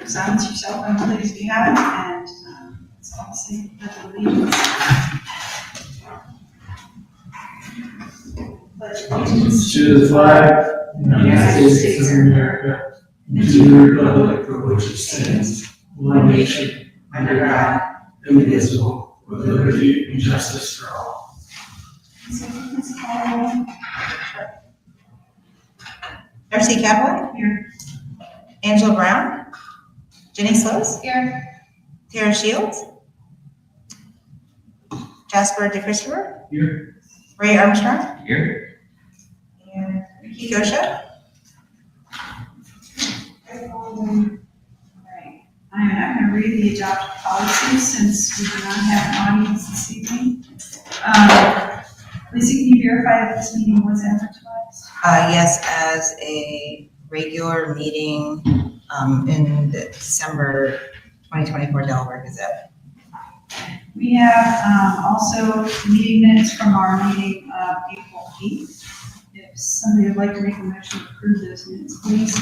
silence your cell phone, please, if you have, and let's all say the allegiance. Pledge allegiance to the flag of the United States of America, and to the republic for which it stands, one nation, under God, indivisible, with liberty and justice for all. Darcy Cowboy. Here. Angela Brown. Jenny Slows. Here. Tara Shields. Jasper DeChristopher. Here. Ray Armstrong. Here. And Ricky Gosha. Alright, I'm not going to read the adopted policies since we do not have an audience this evening. Lisa, can you verify that this meeting was advertised? Yes, as a regular meeting in the December 2024 Delaware Gazette. We have also meeting minutes from our meeting of April 8th. If somebody would like to make a motion to approve those minutes, please.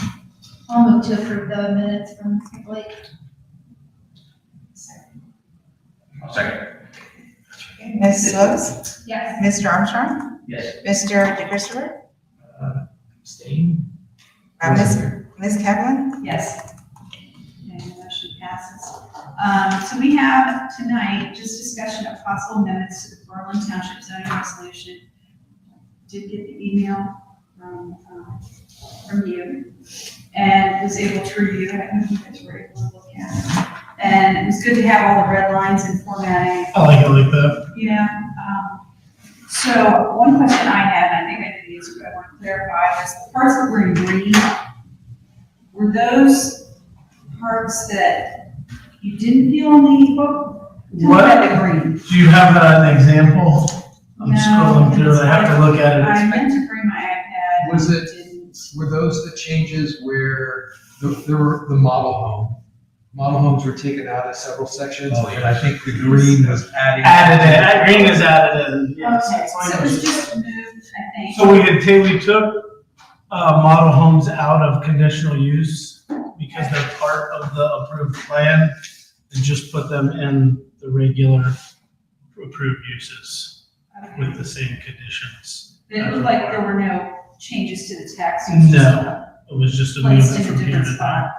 I'll move to approve the minutes from Blake. I'll second. Ms. Slows. Yes. Mr. Armstrong. Yes. Mr. DeChristopher. Abstain? Ms. Kevlin. Yes. And the motion passes. So we have tonight just discussion of possible amendments to the Berlin Township zoning resolution. Did get the email from you and was able to review it. I think you guys were able to look at it. And it was good to have all the red lines and formatting. I like it like that. Yeah. So one question I had, and I think I did answer, but I want to clarify, was the parts that were in green, were those parts that you didn't feel on the book? Tell me about the green. Do you have an example? I'm No, scrolling through it. I have to look at I it. meant to bring my iPad. Was and it- didn't. Were those the changes where there were the model home? Model homes were taken out of several sections, Oh, and I think the green was adding. Green is added in. Yes. Okay, It's so it language. was just moved, I think. So we took model homes out of conditional use because they're part of the approved plan and just put them in the regular approved uses Okay. with the same conditions. It looked like there were no changes to the text. It was just, No. It was just a placed movement in a from here different to there. spot.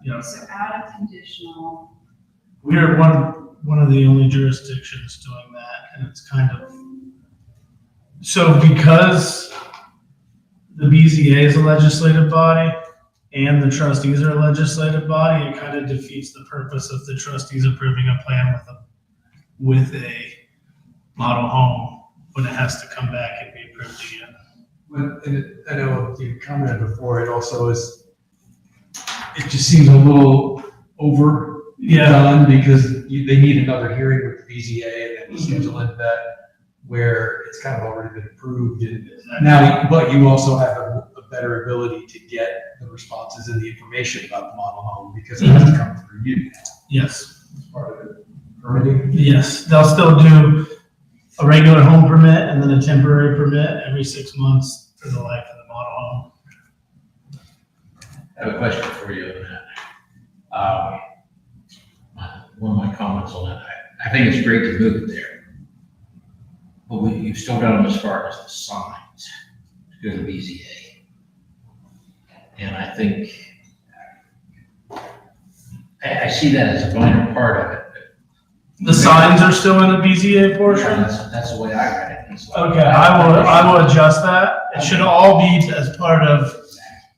Yeah. So out of conditional. We are one of the only jurisdictions doing that, and it's kind of, so because the BZA is a legislative body and the trustees are a legislative body, it kind of defeats the purpose of the trustees approving a plan with a model home when it has to come back and be approved again. I know you commented before, it also is, it just seems a little overdone because they need another hearing with the BZA and then schedule into that where it's kind of already been approved. And now, but you also have a better ability to get the responses and the information about the model home because it has to come through you. Yes. As part of the permitting. Yes, they'll still do a regular home permit and then a temporary permit every 6 months for the life of the model home. I have a question for you on that. One of my comments on that, I think it's great to move it there. But you've still got them as far as the signs to go to BZA. And I think, I see that as a minor part of it. The signs are still in the BZA portion? That's the way I read it. It's like- Okay, I will adjust that. It should all be as part of,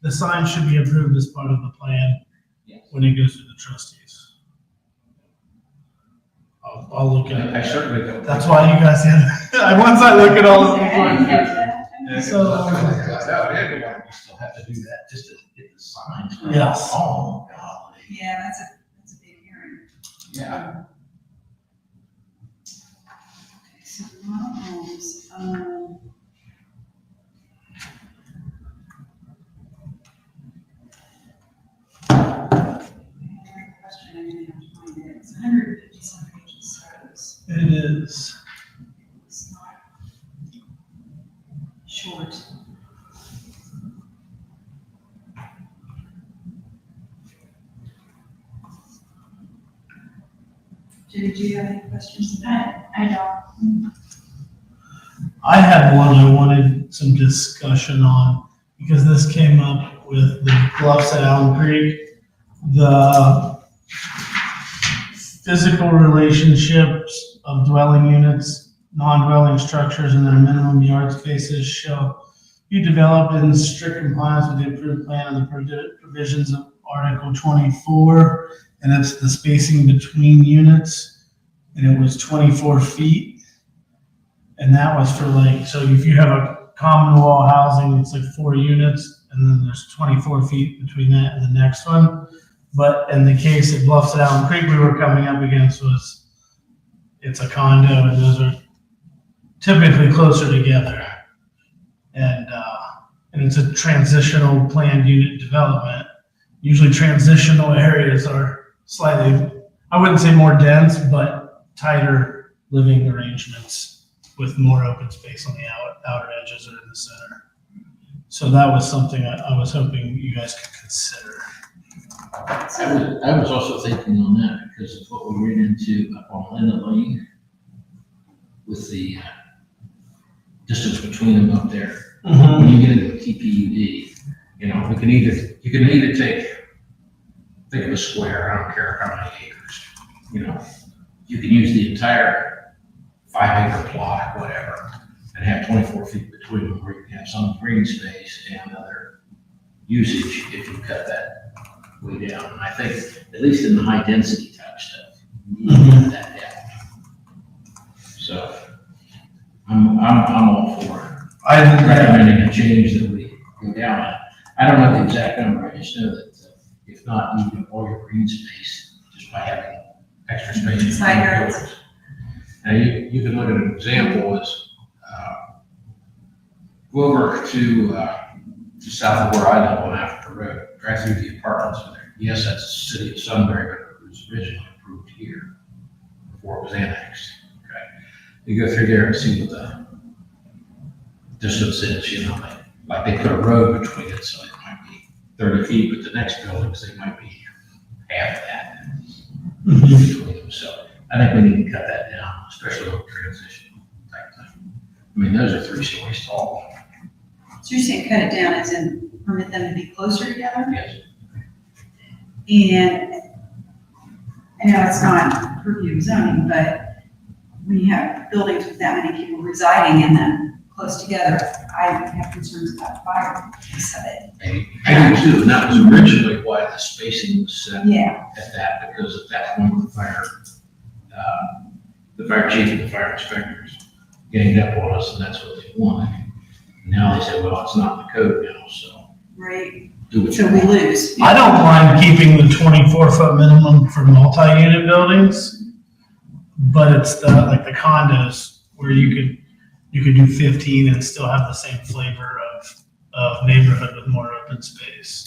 the sign should be approved as part of the plan Yes. when it goes to the trustees. I'll look at I it. certainly don't. That's why you guys have, once I look at all of I didn't catch them. that. So- You still have to do that just to get the signs. Yes. Oh, golly. Yeah, that's a big hearing. Yeah. Okay, so model homes, question, I didn't have to find it. It's 157 pages, so It is. it's not short. Did you have any questions? I don't. I had one I wanted some discussion on, because this came up with the bluffs at Allen Creek. The physical relationships of dwelling units, non-dwelling structures, and their minimum yard spaces shall be developed in strict compliance with the approved plan and the provisions of Article 24, and it's the spacing between units, and it was 24 feet. And that was for like, so if you have a common wall housing, it's like 4 units, and then there's 24 feet between that and the next one. But in the case of Bluffs at Allen Creek, we were coming up against was, it's a condo, and those are typically closer together. And it's a transitional planned unit development. Usually transitional areas are slightly, I wouldn't say more dense, but tighter living arrangements with more open space on the outer edges or in the center. So that was something I was hoping you guys could consider. I was also thinking on that because of what we ran into up on Linda Lane with the distance between them up there. When you get into a TPUD, you know, you can either think of a square, I don't care how many acres, you know, you can use the entire 5-acre plot, whatever, and have 24 feet between them, where you can have some green space and other usage if you cut that way down. And I think, at least in the high density type stuff, you need to cut that down. So, I'm all for it. I Recommending a change that we go down. I don't know the exact number, I just know that if not, you can all your green space just by having extra space. Side yards. Now, you can look at an example is, go over to south of where I live on Africa Road, drive through the apartments in there. Yes, that's the city of Sunbury, but it was originally approved here before it was annexed. Okay, you go through there and see what the distance is, you know, like they put a road between it, so it might be 30 feet, but the next buildings, they might be half that between them. So I think we need to cut that down, especially with transition type thing. I mean, those are 3 stories tall. So you're saying cut it down as in permit them to be closer together? Yes. And I know it's not purview of zoning, but when you have buildings with that many people residing in them close together, I have concerns about fire piece of it. I do too, and that was originally why the spacing was set Yeah, at that, because at that point, the fire chief and the fire inspectors ganged up on us, and that's what they wanted. Now they say, well, it's not in the code now, so right. do what So you we want. lose. don't mind keeping the 24-foot minimum for multi-unit buildings, but it's the condos where you could do 15 and still have the same flavor of neighborhood with more open space.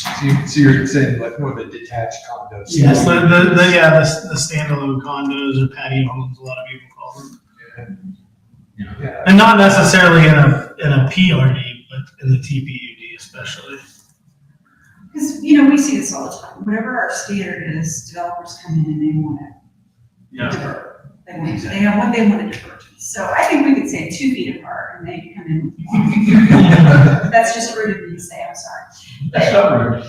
So you're saying like more of the detached condos? Yes, the standalone condos or patio homes, a lot of people call them. Yeah. And not necessarily in a PRD, but in the TPUD especially. Because, you know, we see this all the time. Whatever our standard is, developers come in and they want to divert. They have what they want to divert. So I think we could say 2 feet apart and they come in with 1. That's just rude of me to say, I'm sorry. That's not rude.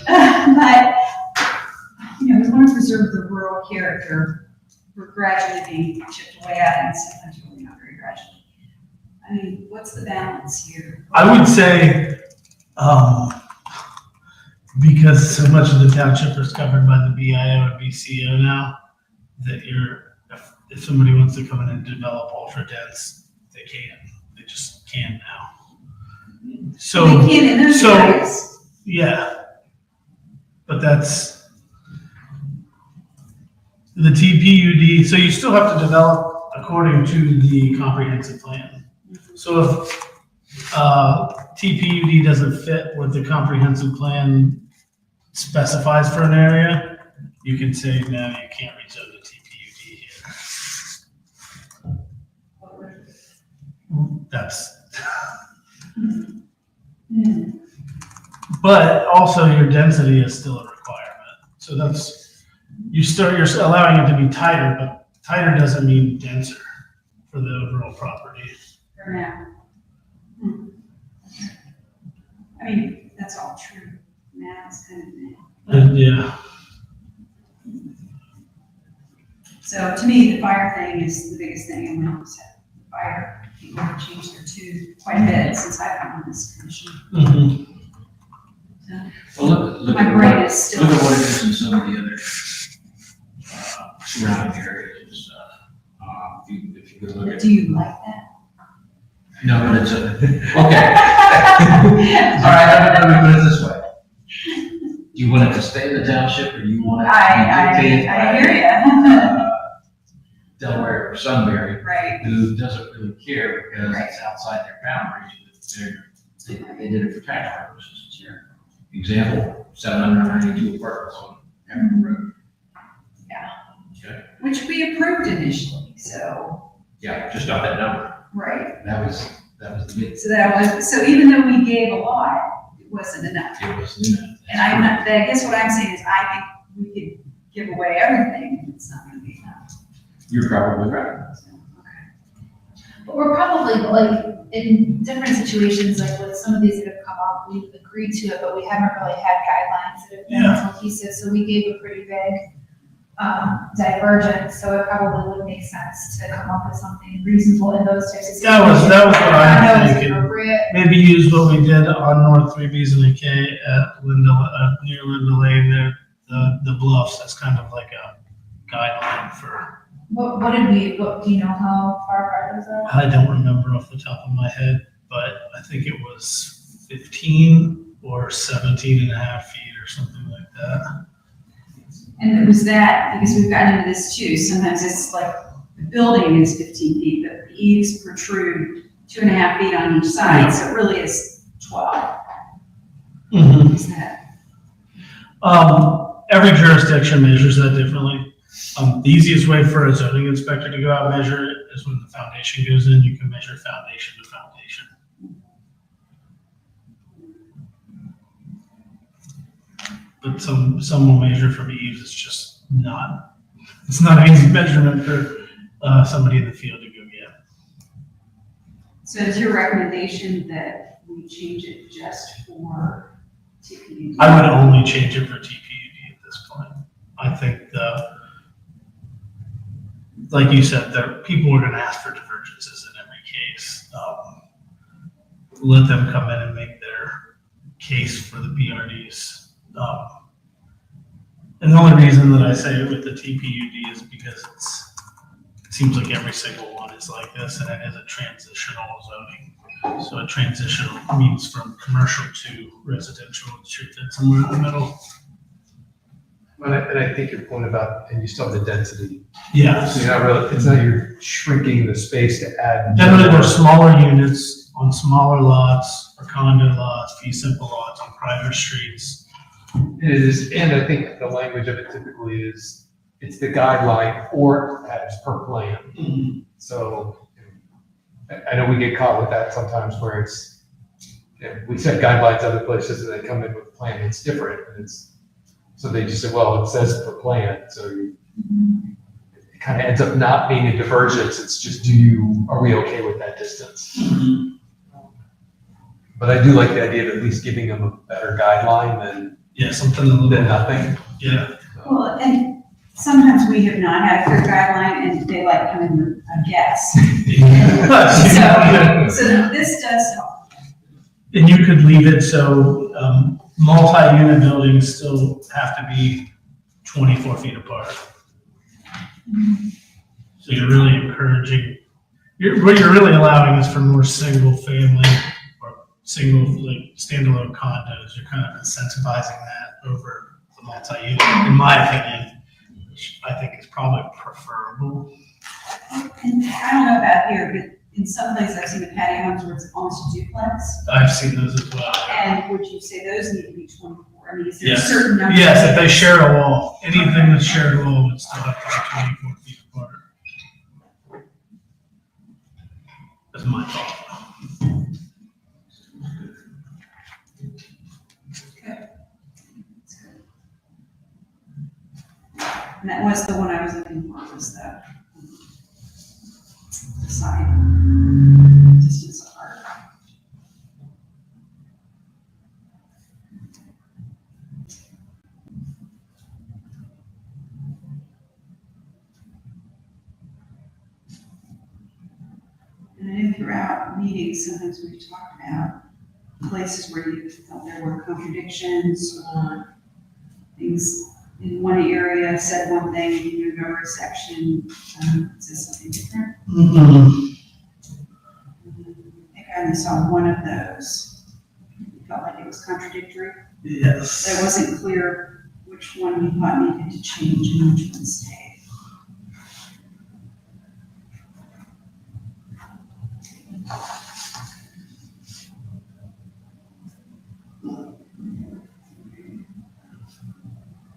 But, you know, we want to preserve the rural character. We're gradually being chipped away at, and sometimes really not very gradually. I mean, what's the balance here? I would say, because so much of the township is covered by the BIO and BCO now, that if somebody wants to come in and develop ultra dense, they can. They just can now. So, They can in those so- areas. yeah. But that's the TPUD, so you still have to develop according to the comprehensive plan. So if TPUD doesn't fit what the comprehensive plan specifies for an area, you can say, no, you can't rezone the TPUD here. That's, but also your density is still a requirement. So you're allowing it to be tighter, but tighter doesn't mean denser for the overall property. For now. I mean, that's all true. Now it's kind of now. And yeah, So to me, the fire thing is the biggest thing, and we always had fire, people have changed their tune quite a bit since I've been on this commission. mhm. Well, look My at brain what, is still. look at what it is in some of the other surrounding areas. If you could look at. Do you like that? No, but it's a, okay. All right, let me put it this way. Do you want it to stay in the township, or do you want it to be dictated I hear by ya. Delaware or Sunbury, Right, who doesn't really care because it's outside their boundaries, but they did it for tax purposes. Example, 792 apartments on Hampton Road. Yeah. Okay, which we approved initially, so, yeah, just not that number. right. That was the big, So even though we gave a lot, it wasn't enough. it was enough. And I guess what I'm saying is I think we could give away everything, and it's not gonna be enough. You're probably right. So, okay. But we're probably like in different situations, like with some of these that have come up, we've agreed to it, but we haven't really had guidelines that have been cohesive. So we gave a pretty big divergence. So it probably would make sense to come up with something reasonable in those types of situations. That was what I know I'm it's thinking. appropriate. Maybe use what we did on North 3 BZC at near Linda Lane there, the bluffs, as kind of like a guideline for, What do you know how far apart those are? I don't remember off the top of my head, but I think it was 15 or 17 and a half feet or something like that. And it was that, because we've gotten into this too, sometimes it's like, the building is 15 feet, but the eaves protrude 2.5 feet on each side, so it really is 12. Mhm. Is that? Every jurisdiction measures that differently. The easiest way for a zoning inspector to go out and measure it is when the foundation goes in, you can measure foundation to foundation. But some will measure from eaves, it's not an easy measurement for somebody in the field to go get. So is your recommendation that we change it just for TPUD? I would only change it for TPUD at this point. I think like you said, people are gonna ask for divergences in every case. Let them come in and make their case for the BRDs. And the only reason that I say it with the TPUD is because it seems like every single one is like this, and it is a transitional zoning. So a transitional means from commercial to residential, it should fit somewhere in the middle. And I think your point about, and you still have the density. Yeah. So you're not really, it's not you're shrinking the space to add. Generally, they're smaller units on smaller lots or condo lots, fee simple lots on private streets. It is, and I think the language of it typically is, it's the guideline or as per plan. So I know we get caught with that sometimes where it's, we set guidelines other places and they come in with a plan, it's different. And so they just say, well, it says per plan. So it kind of ends up not being a divergence. It's just, are we okay with that distance? But I do like the idea of at least giving them a better guideline than Something a little bit. nothing. Yeah. Well, and sometimes we have not had a clear guideline and they like come in with a guess. So this does help. And you could leave it so multi-unit buildings still have to be 24 feet apart. So you're really encouraging, what you're really allowing is for more single family or single like standalone condos. You're kind of incentivizing that over the multi-unit, in my opinion, which I think is probably preferable. And I don't know about here, but in some places I've seen the patio homes where it's almost a duplex. I've seen those as well. And would you say those need to be 24? I mean, is there a Yes. certain number? Yes, if they share a wall, anything that's shared a wall would still have to be 24 feet apart. That's my thought. Okay. And that was the one I was looking for, was that side distance apart. And then throughout meetings, sometimes we've talked about places where you felt there were contradictions or things in one area said one thing, in another section says something different. I think I only saw one of those. It felt like it was contradictory. Yes. It wasn't clear which one you thought needed to change and which one stayed.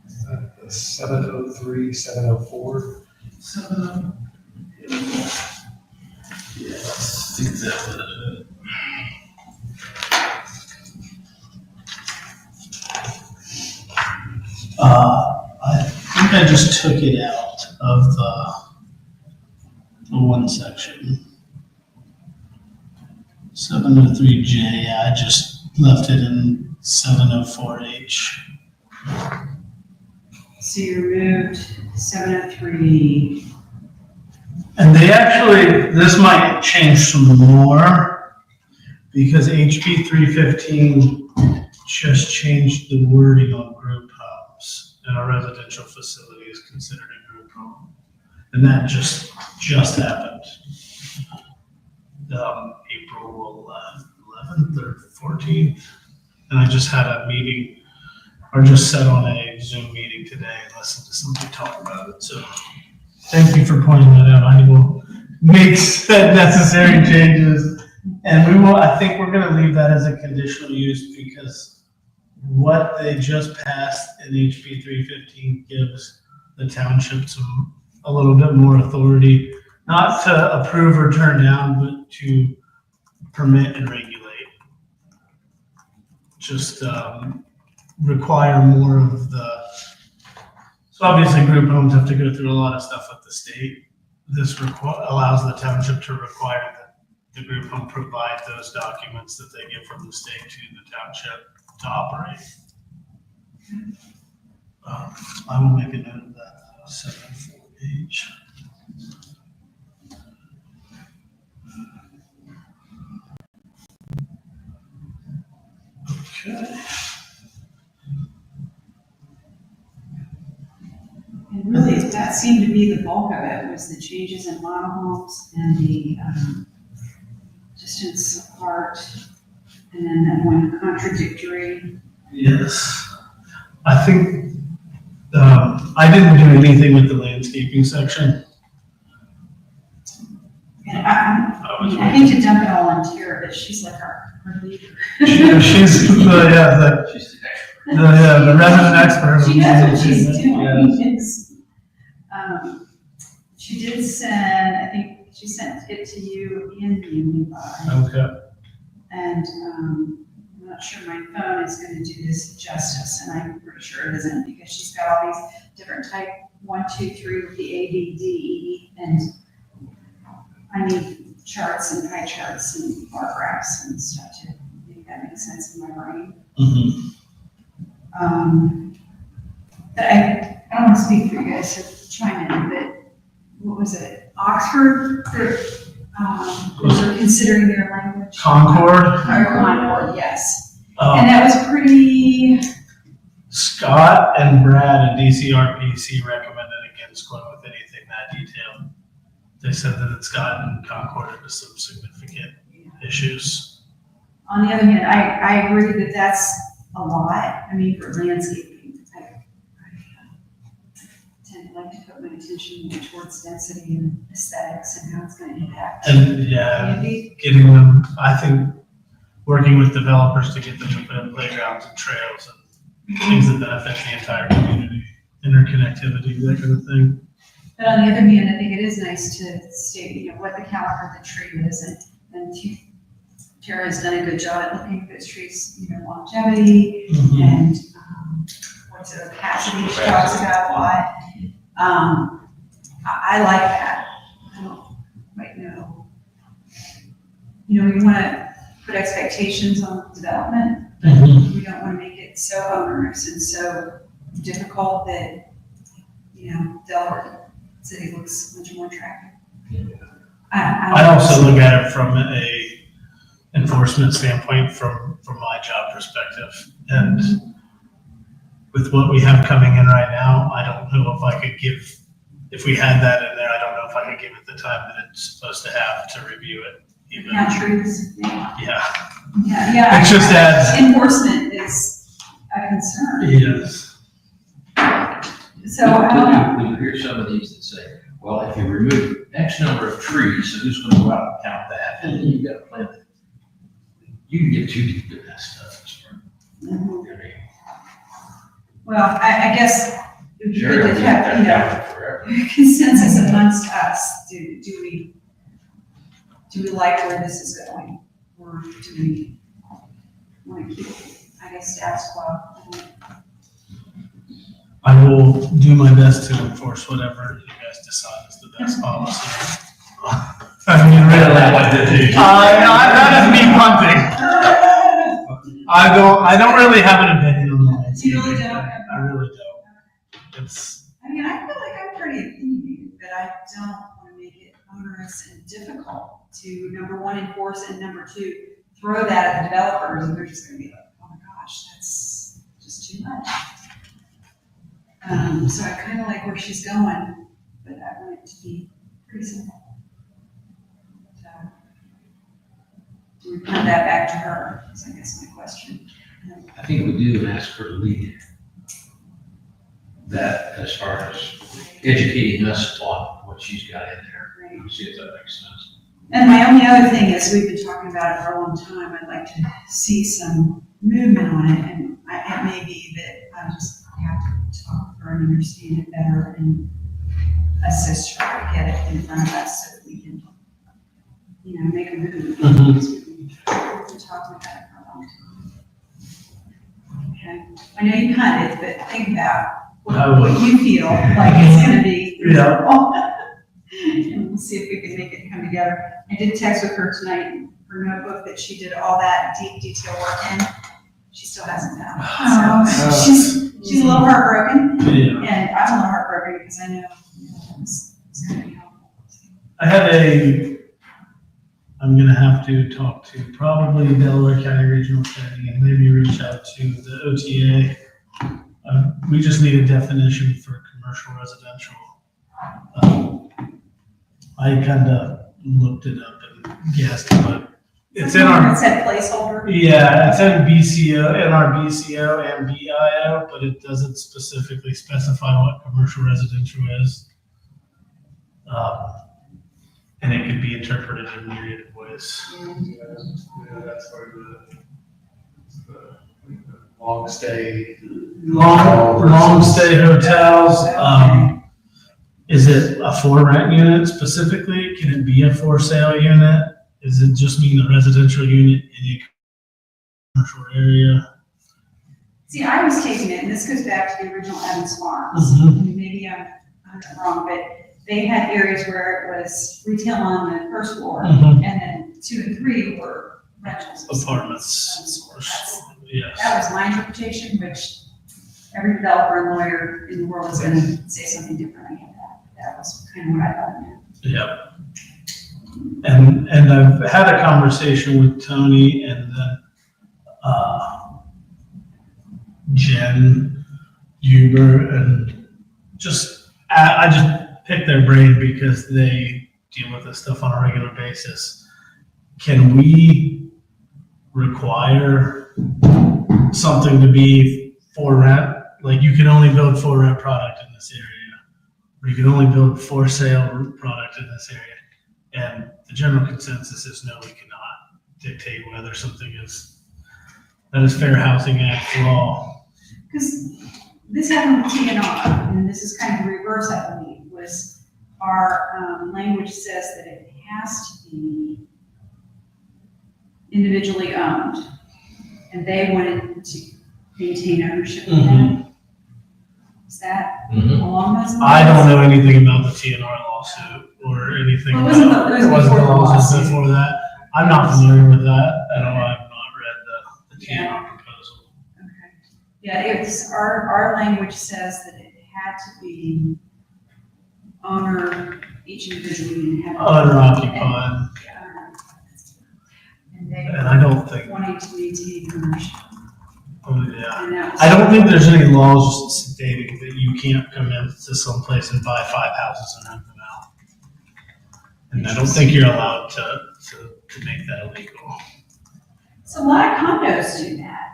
Is that the 703, 704? Yes, exactly. I think I just took it out of the one section. 703J, I just left it in 704H. So you removed 703. And they actually, this might change some more because HB 315 just changed the wording on group homes, and a residential facility is considered a group home. And that just happened. April 11th or 14th. And I just had a meeting, or just sat on a Zoom meeting today and listened to somebody talk about it. So thank you for pointing that out. I will make said necessary changes. And we will, I think we're gonna leave that as a conditional use because what they just passed in HB 315 gives the township a little bit more authority, not to approve or turn down, but to permit and regulate. Just require more of the, so obviously group homes have to go through a lot of stuff with the state. This allows the township to require that the group home provide those documents that they get from the state to the township to operate. I will make a note of that, 7-4H. Okay. And really, that seemed to be the bulk of it, was the changes in monohomes and the distance apart, and then that one contradictory. Yes. I think, I didn't do anything with the landscaping section. And I hate to dump it all on Tara, but she's like our leader. She's the She's the expert. the resident expert. She knows what she's Yes. doing. She did send, I think she sent it to you in the invite. Okay. And I'm not sure my phone is going to do this justice, and I'm pretty sure it isn't, because she's got all these different type 1, 2, 3 with the ABD, and I need charts and pie charts and bar graphs and stuff to make that make sense in my brain. Mm-hmm. But I don't want to speak for you guys, so chime in, but what was it, Oxford, were considering their language? Concord. Or Concord, yes. Um, And that was pretty, Scott and Brad at DCRPC recommended against going with anything that detailed. They said that it's gotten Concord into some significant issues. on the other hand, I agree that that's a lot. I mean, for landscaping, I tend to like to put my attention more towards density and aesthetics and how it's going to impact And yeah, community. getting them, I think, working with developers to get them to put in playgrounds and trails and things that benefit the entire community, interconnectivity, that kind of thing. But on the other hand, I think it is nice to state, you know, what the caliber of the tree is, and Tara has done a good job at looking at those trees, you know, longevity and what's the capacity she talks about a lot. I like that. I don't quite know you know, we want to put expectations on development. Mhm. We don't want to make it so onerous and so difficult that, you know, Delaware City looks much more attractive. I also look at it from a enforcement standpoint from my job perspective. And with what we have coming in right now, I don't know if I could give, if we had that in there, I don't know if I could give it the time that it's supposed to have to review it even. Count trees. Yeah, Yeah. it just adds, Enforcement is a concern. yes. So I don't know. When you hear some of these that say, well, if you remove X number of trees, so who's gonna go out and count that? And then you've got to plant it. You can get too deep in that stuff. Mhm. I mean, Well, I guess it would be Jerry will good to keep have, that you know, counted forever. consensus amongst us. Do we like where this is going? Or do we want to keep, I guess, status quo? I will do my best to enforce whatever you guys decide is the best policy. I mean, really. That is me punting. I don't really have an opinion on the landscape. You really don't? I really don't. It's, I mean, I feel like I'm pretty opinionated, but I don't want to make it onerous and difficult to, number one, enforce, and number two, throw that at the developers, and they're just gonna be like, oh my gosh, that's just too much. So I kind of like where she's going, but I want it to be pretty simple. So, do we put that back to her, is I guess my question. I think we do ask her to lead that as far as educating us on what she's got in there. Right. See if that makes sense. And my only other thing is, we've been talking about it for a long time, I'd like to see some movement on it, and it may be that I just have to talk with her and understand it better and assist her to get it in front of us so that we can, you know, make a move. Mhm. Because we've been talking about it for a long time. Okay, I know you hunted, but think about I what will. you feel like it's gonna be. Yeah. And we'll see if we can make it come together. I did text with her tonight, her notebook that she did all that deep detail work in. She still hasn't done it. So she's a little heartbroken, yeah. and I'm a little heartbroken because I know it's gonna be helpful. I'm gonna have to talk to probably Delaware County Regional Planning and maybe reach out to the OTA. We just need a definition for commercial residential. I kinda looked it up and guessed, but it's in our, It said placeholder. yeah, it's in BCO, in our BCO and BIO, but it doesn't specifically specify what commercial residential is. And it could be interpreted in myriad of ways. Yeah, that's where the long stay. Long stay hotels, is it a for rent unit specifically? Can it be a for sale unit? Does it just mean a residential unit in a commercial area? See, I was taking it, and this goes back to the original Evans Farms. Mhm. Maybe I'm wrong, but they had areas where it was retail on the first floor, Mhm. and then 2 and 3 were rentals. Apartments. Yes. That was my interpretation, which every developer and lawyer in the world is gonna say something different. I get that. That was kind of what I thought it meant. Yep. And I've had a conversation with Tony and then, Jen Huber, and I just picked their brain because they deal with this stuff on a regular basis. Can we require something to be for rent? Like, you can only build for rent product in this area, or you can only build for sale product in this area. And the general consensus is no, we cannot dictate whether something that is Fair Housing Act law. Because this happened with TNR, and this is kind of the reverse, I believe, was our language says that it has to be individually owned, and they wanted to maintain ownership of that. Is that Mhm. along those lines? I don't know anything about the TNR lawsuit or anything. Well, it wasn't about the- it was the before the lawsuit lawsuit. before that. I'm not familiar with that. I know I've not read the TNR proposal. Okay. Yeah, it's, our language says that it had to be owner, each individual unit had. Owner occupied, And they and I don't think, wanting to maintain commercial. oh, yeah. And that was- I don't think there's any laws stating that you can't come into some place and buy 5 houses and rent them out. And I don't think you're allowed to make that illegal. So a lot of condos do that.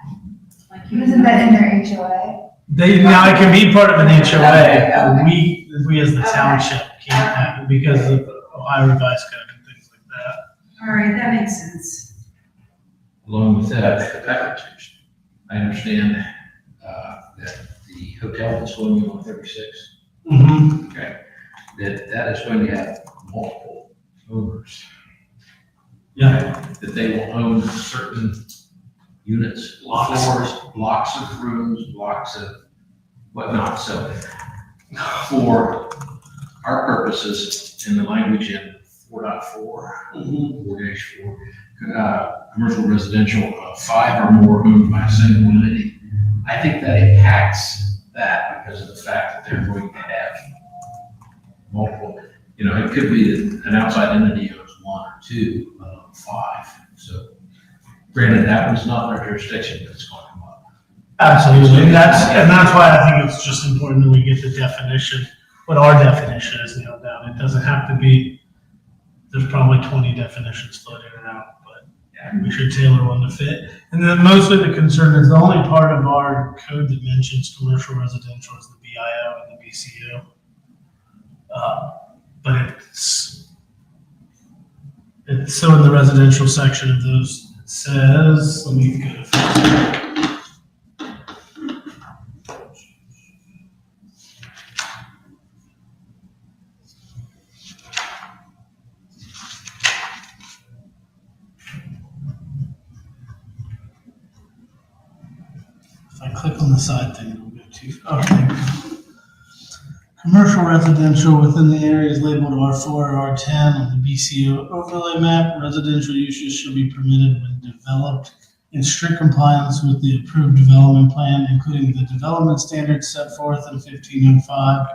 Like you. Isn't that in their HOA? Now it can be part of an HOA, Okay, but okay. we as the Okay. township can't have it because of Ohio Revised Code and things like that. All right, that makes sense. Along with that, I understand that the hotel that's going in on 36, Mm-hmm. okay, that is going to have multiple owners. Yeah. That they will own certain units, floors, blocks of rooms, blocks of whatnot. So for our purposes, in the language in 4.4, 4-4, commercial residential, 5 or more owned by a single entity. I think that impacts that because of the fact that they're going to have multiple, it could be that an outside entity owns 1 or 2, 5. So granted, that was not in our jurisdiction, but it's going to come up. Absolutely, and that's why I think it's just important that we get the definition, what our definition is nailed down. It doesn't have to be, there's probably 20 definitions floating around, but we should tailor one to fit. And then mostly the concern is the only part of our code that mentions commercial residential is the BIO and the BCO. But it's so in the residential section of those, it says, let me go to if I click on the side thing, it'll go too far. Commercial residential within the areas labeled R4 or R10 on the BCO overlay map, residential uses shall be permitted when developed in strict compliance with the approved development plan, including the development standards set forth in 1505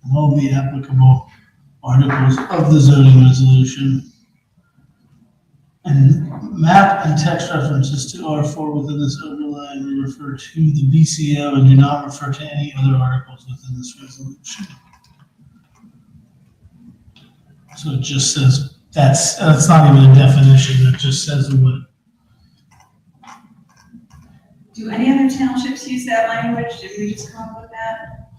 and all the applicable articles of the zoning resolution. And map and text references to R4 within this overlay refer to the BCO and do not refer to any other articles within this resolution. So it just says, that's not even a definition, it just says what. Do any other townships use that language? Did we just come up with that?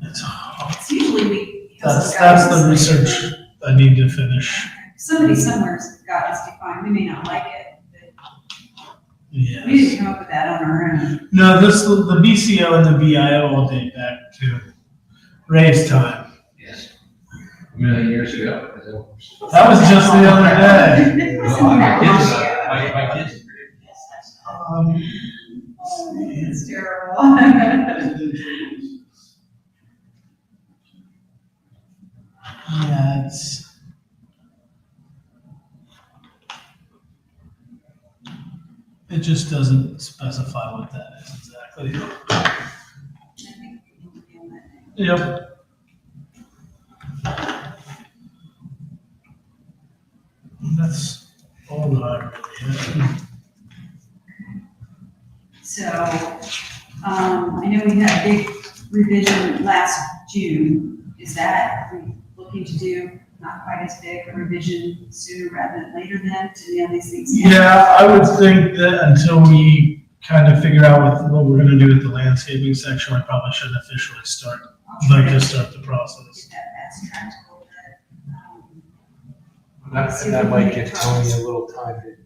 It's usually we. That's the research I need to finish. Somebody somewhere's got us defined. We may not like it, but Yes. we didn't come up with that on our own. No, the BCO and the BIO all date back to Ray's time. Yes. A million years ago. That was just the other day. My kids. It's terrible. Yeah, it just doesn't specify what that is exactly. Yep. That's all that I really have. So, I know we had a big revision last June. Is that, are we looking to do not quite as big a revision sooner rather than later then to nail these things down? Yeah, I would think that until we kind of figure out what we're gonna do with the landscaping section, we probably shouldn't officially start the process. Get that fast tracked a little bit. And that might give Tony a little time to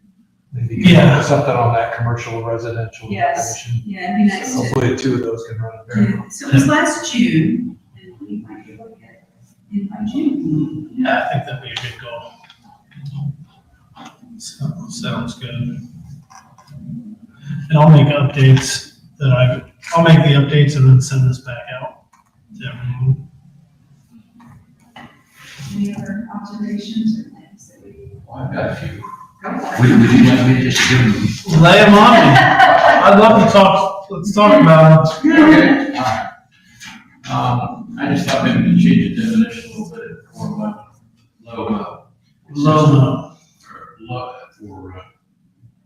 maybe Yeah. put something on that commercial residential Yes. definition. Yeah, it'd be nice to. Hopefully the 2 of those can run very well. So it was last June, and we might be able to get it in by June. Yeah, I think that'd be a good goal. So, sounds good. And I'll make updates I'll make the updates and then send this back out to everyone. Any other observations or things that we I've got a few. Go for it. Would you like me to just give them? Lay them on me. I'd love to talk, let's talk about them. Okay, all right. I just thought maybe we could change the definition a little bit for low mow. Low Or low, for,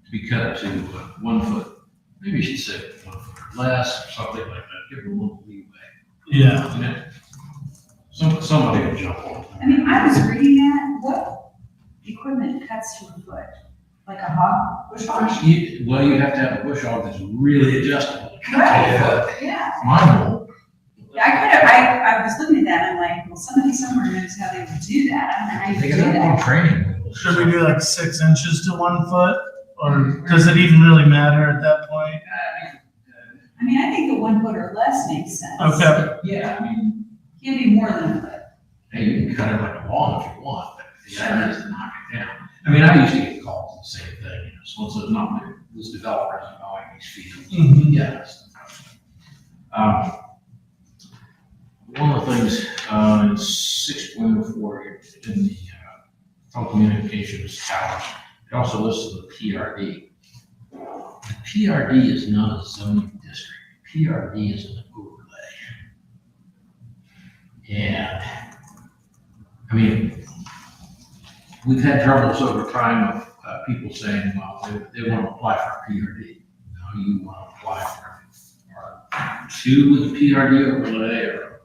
to be cut to 1 foot. Maybe you should say 1 foot or less, or something like that, give them a little leeway. yeah. You know? Somebody will jump on. I mean, I was reading that, what equipment cuts to a foot? Like a hog, bush hog? Well, you have to have a bush hog that's really adjustable. Right, yeah. Mine won't. I was looking at that, and I'm like, well, somebody somewhere knows how they would do that, I don't know how you They do got their own that. training wheels. Should we do like 6 inches to 1 foot? Or does it even really matter at that point? I mean, I think the 1 foot or less makes sense. Okay. Yeah, I mean, Can't be more than a foot. hey, you can cut it like a lawn if you want, but the idea is to knock it down. I mean, I used to get calls the same thing, you know, so it's not, those developers are buying these fields. Mhm. Yeah. that's the problem. One of the things, in 6.04 in the telecommunications towers, it also lists the PRD. The PRD is not a zoning district. PRD is an overlay. And, I mean, we've had troubles over time of people saying, well, they want to apply for a PRD. No, you want to apply for R2 with a PRD overlay or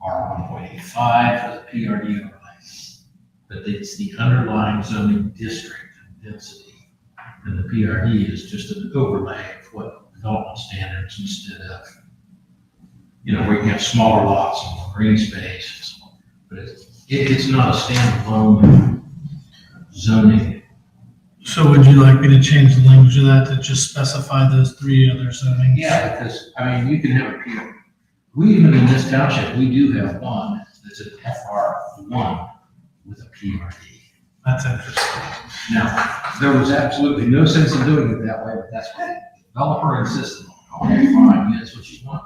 R1.85 with a PRD overlay. But it's the underlying zoning district density. And the PRD is just an overlay of what development standards instead of, you know, where you can have smaller lots and more green space. But it's not a standalone zoning. So would you like me to change the language of that to just specify those 3 other zonings? Yeah, because, I mean, you can have a PR. We even in this township, we do have one that's an FR1 with a PRD. That's interesting. Now, there was absolutely no sense in doing it that way, but that's what the developer insisted on. Okay, fine, that's what you want.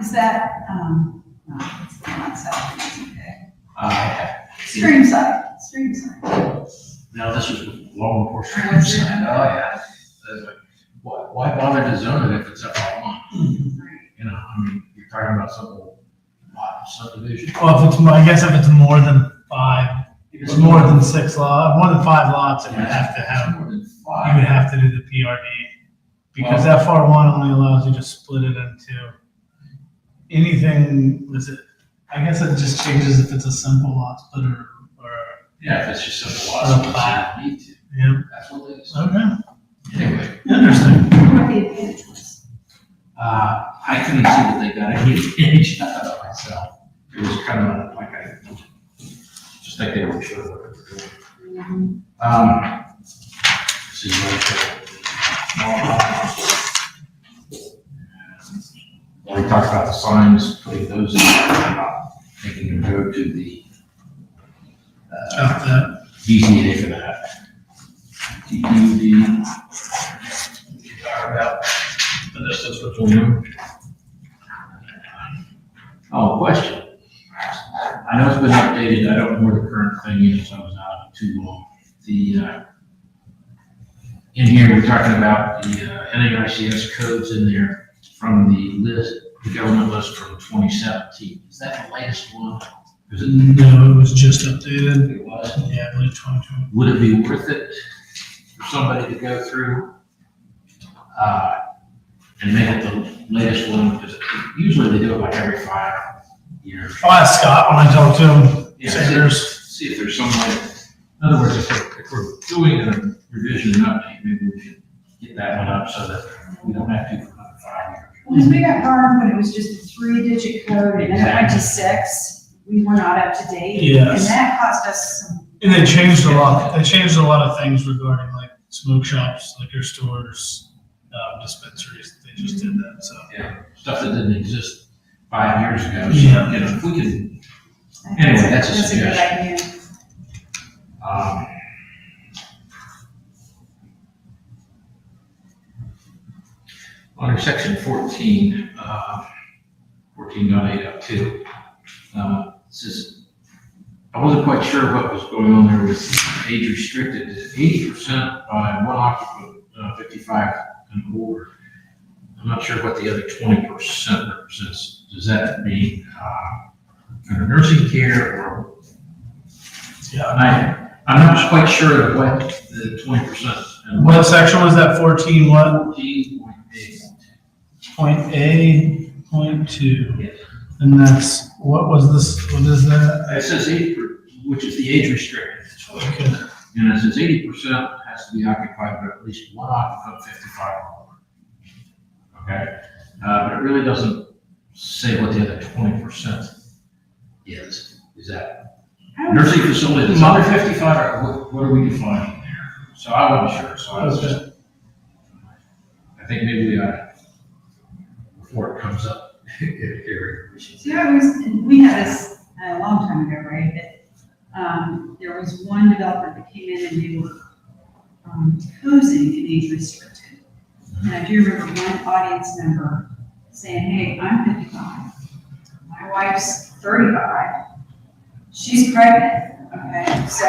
Is that, no, it's not south, it's okay. Stream Streamside. Now, this was long before stream Oh, is it? side. Oh, yeah. That's like, why bother to zone it if it's FR1? You know, I mean, you're talking about some little lot subdivision. Well, if it's, I guess if it's more than 5, it's more than 6 lots, more than 5 lots, you would have to have, More than you five. would have to do the PRD. Because FR1 only allows you to split it into anything, I guess it just changes if it's a simple lot split or Yeah, if it's just simple Or a lots, plat. you don't need to. yeah, That's what it is. okay, Anyway, interesting. What the advantage was. I couldn't see that they got any advantage out of it myself. It was kind of like just think they were sure what they were doing. See, we talked about the signs, putting those in, making them go to the Got that. BZA for that. DUD. About the distance between them. Oh, question. I know it's been updated, I don't know where the current thing is, I was out of it too long. In here, we're talking about the NAICS codes in there from the list, the government list from 2017. Is that the latest one? Is it? No, it was just updated. It was. Yeah, I believe 2020. Would it be worth it for somebody to go through and make it the latest one? Because usually they do it like every 5 years. I'll ask Scott when I talk to him. Yeah, Sanders. See if there's some way. In other words, if we're doing a revision and update, maybe we should get that one up so that we don't have to for another 5 years. Because we got burned when it was just a 3-digit code and then it went to 6. We were not up to date. Yes. And that cost us some. And they changed a lot. They changed a lot of things regarding like smoke shops, liquor stores, dispensaries. They just did that. So Yeah, stuff that didn't exist 5 years ago. So, Yeah. you know, if we can, anyway, that's a good suggestion. idea. Under section 14, 14.8.2, it says I wasn't quite sure what was going on there with age restricted. Is 80% by one occupant, 55 and older? I'm not sure what the other 20% represents. Does that mean under nursing care or? Yeah. I'm not quite sure of what the 20%. And What section was that, 14 what? 14.8. Point A, point 2. Yes. And that's, what was this, what is that? It says 80, which is the age restricted. Okay. And it says 80% has to be occupied by at least one occupant 55 or older. Okay? But it really doesn't say what the other 20% is. Is that nursing facility that's under 55 or what are we defining there? So I wasn't sure, so I was just, I think maybe we ought, before it comes up, here, we should. So we had this a long time ago, right? That there was one developer that came in and they were posing an age restricted. And I do remember one audience member saying, "Hey, I'm 55. My wife's 35. She's pregnant." Okay, so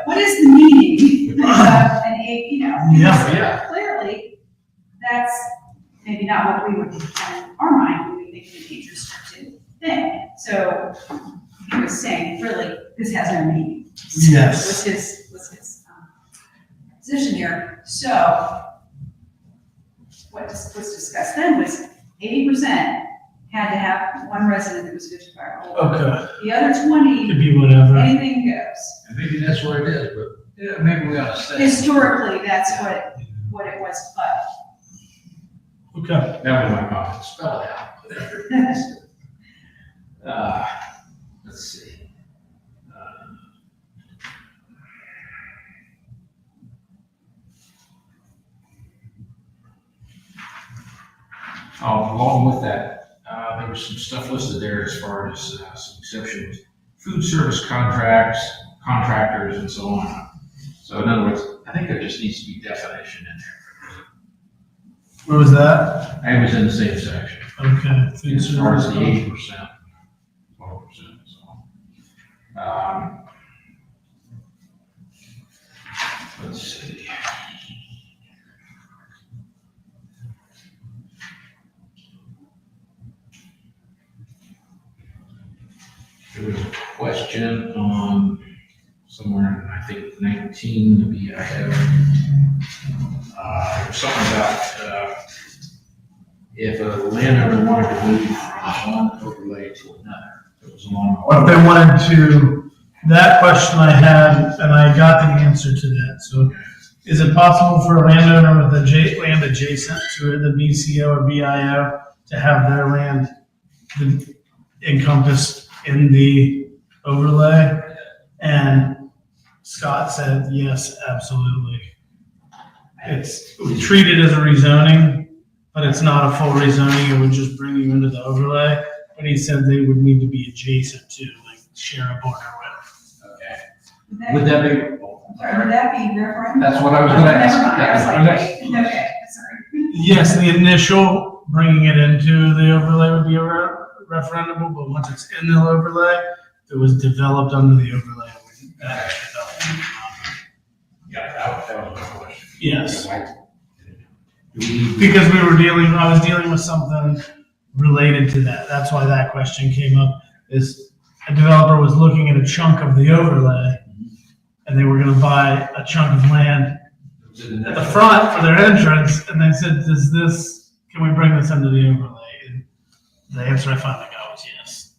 what is the meaning of an age? You know, because Yeah. clearly that's maybe not what we would have in our mind when we think of an age restricted thing. So he was saying, really, this has no meaning. Yes. Was his position here. So what was discussed then was 80% had to have one resident that was 55 or older. Okay. The other 20, Could be whatever. anything goes. And maybe that's what it is, but yeah, maybe we ought to say. Historically, that's what it was, but Okay. That was my comment. Spell it out. Let's see. Along with that, there was some stuff listed there as far as some exceptions, food service contracts, contractors, and so on. So in other words, I think there just needs to be definition in there. Where was that? I was in the same section. Okay. Food As far as service. the 80%, 12%, so. Let's see. There was a question on somewhere, in, I think 19 to be, I have, something about, if a landowner wanted to move from one overlay to another, it was along. Or if they wanted to, that question I had, and I got the answer to that. So is it possible for a landowner with land adjacent to the BCO or BIO to have their land encompassed in the overlay? And Scott said, yes, absolutely. It's treated as a rezoning, but it's not a full rezoning. It would just bring you into the overlay. But he said they would need to be adjacent to, like, share a border with. Okay. Would that be? I'm sorry, would that be referendum? That's what I was gonna ask. Never mind, I was That like, was my wait, okay, sorry. Yes, the initial bringing it into the overlay would be a referendum, but once it's in the overlay, if it was developed under the overlay, it wouldn't develop. Yeah, that was my question. Yes. Do we, Because I was dealing with something related to that. That's why that question came up, is a developer was looking at a chunk of the overlay and they were gonna buy a chunk of land at the front for their entrance, and they said, can we bring this under the overlay? And the answer I finally got was yes.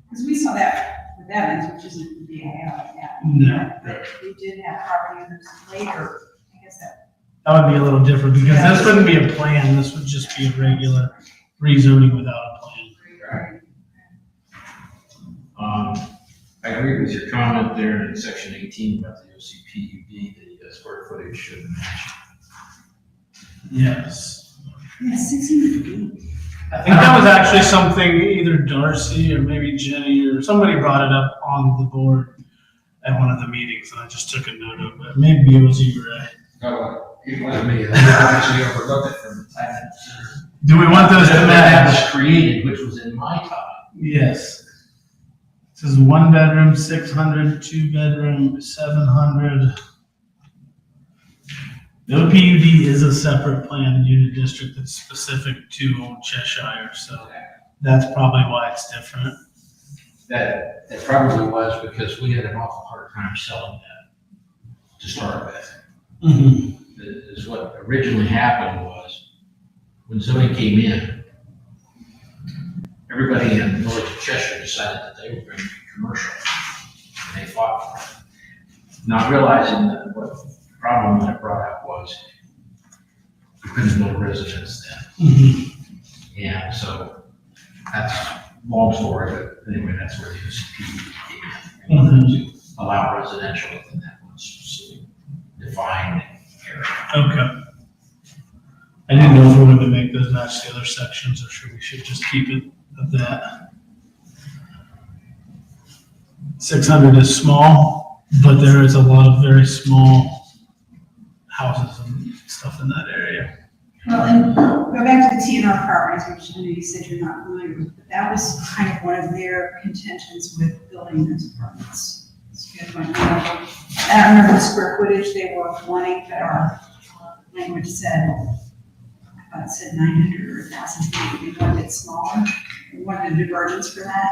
Because we saw that with Evans, which isn't the BIO like that. No. But we did have property owners later, I guess that. That would be a little different, because this wouldn't be a plan, this would just be a regular rezoning without a plan. I agree with your comment there in section 18 about the OCPUD, the square footage should match. Yes. Yeah, 600 feet. I think that was actually something either Darcy or maybe Jenny or somebody brought it up on the board at one of the meetings, and I just took a note of it. Maybe it was you, Ray. No, it was me. I actually overlooked it from the time. Do we want those to That match? was created, which was in my time. Yes. This is 1 bedroom, 600, 2 bedroom, 700. The PUD is a separate planned unit district that's specific to Old Cheshire, so that's probably why it's different. That it probably was because we had an awful hard time selling that to start with. Is what originally happened was when somebody came in, everybody in the village of Cheshire decided that they were going to be commercial. And they fought for it. Not realizing that what the problem that it brought up was you couldn't build a residence then. And so that's long story, but anyway, that's where the OCP came in. In order to allow residential within that one specific defined area. Okay. I didn't know if we wanted to make those match the other sections, or should we just keep it at that. 600 is small, but there is a lot of very small houses and stuff in that area. Well, and go back to the TNR apartments, which I know you said you're not familiar with, but that was kind of one of their contentions with building those apartments. It's a good one. I don't remember the square footage they were wanting, but our language said, I thought it said 900 or 1,000 feet. They wanted it smaller. They wanted a divergence for that.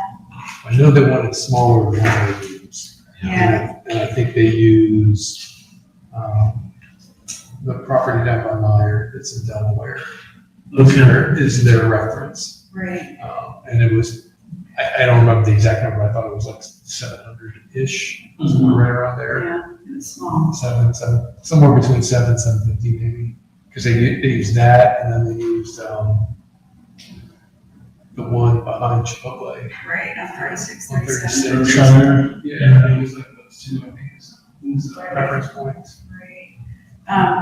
I know they wanted smaller than what they use. Yeah. And I think they use, the property down by Meyer, it's in Delaware, is their reference. Right. And it was, I don't remember the exact number, I thought it was like 700-ish, somewhere right around there. Yeah, it was small. Somewhere between 750 maybe, because they used that, and then they used, the one behind Chipotle. Right, on 36, On 37. 36. Shire. Yeah, they used like those two, I think, as reference points. Right.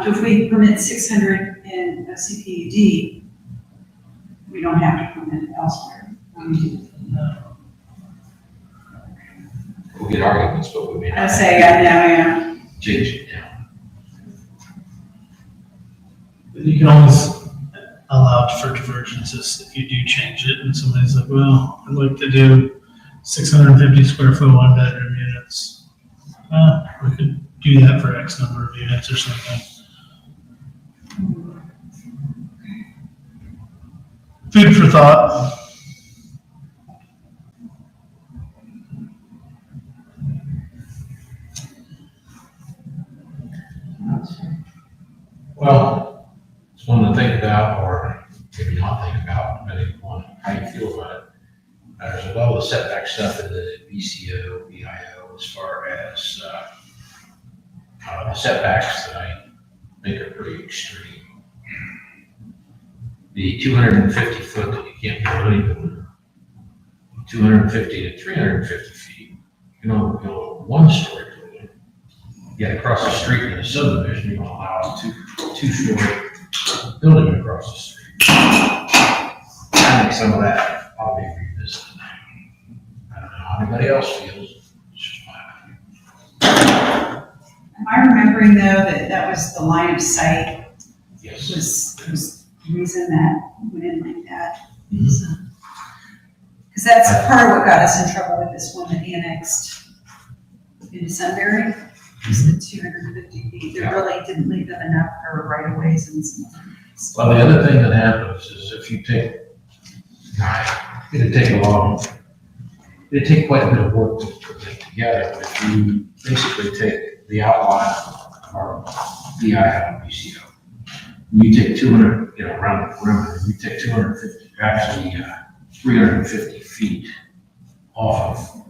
If we permit 600 in a CPUD, we don't have to permit it elsewhere. We'll get arguments, but we may I not. say, yeah. Change it down. You can always allow for divergences if you do change it, and somebody's like, well, I'd like to do 650 square foot 1 bedroom units. We could do that for X number of units or something. Food for thought. Well, it's one to think about, or maybe not think about, depending on how you feel about it. There's a lot of setback stuff in the BCO, BIO, as far as the setbacks that I think are pretty extreme. The 250 foot that you can't build anything, 250 to 350 feet, you can only build a 1-story building. Yet across the street in a subdivision, you don't allow a 2-story building across the street. I think some of that ought to be revisited. I don't know how anybody else feels. It's just my opinion. Am I remembering though that was the line of sight Yes. was the reason that went in like that? Mhm. Because that's part of what got us in trouble with this one that annexed into Sunbury. Was the 250 feet. They really didn't leave them enough for right of ways and some. Well, the other thing that happens is if you take, it'd take quite a bit of work to put it together, but if you basically take the outline of our BI and BCO, you take 200, around the perimeter, you take 250, actually 350 feet off of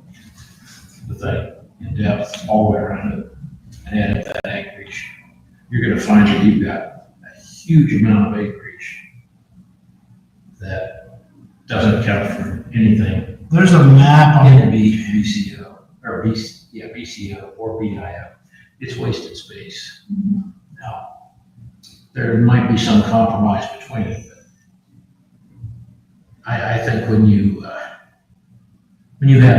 the thing in depth all the way around it and add up that acreage, you're gonna find that you've got a huge amount of acreage that doesn't account for anything There's a map on in BCO, or BCO or BIO. It's wasted space. Now, there might be some compromise between it, but I think when you have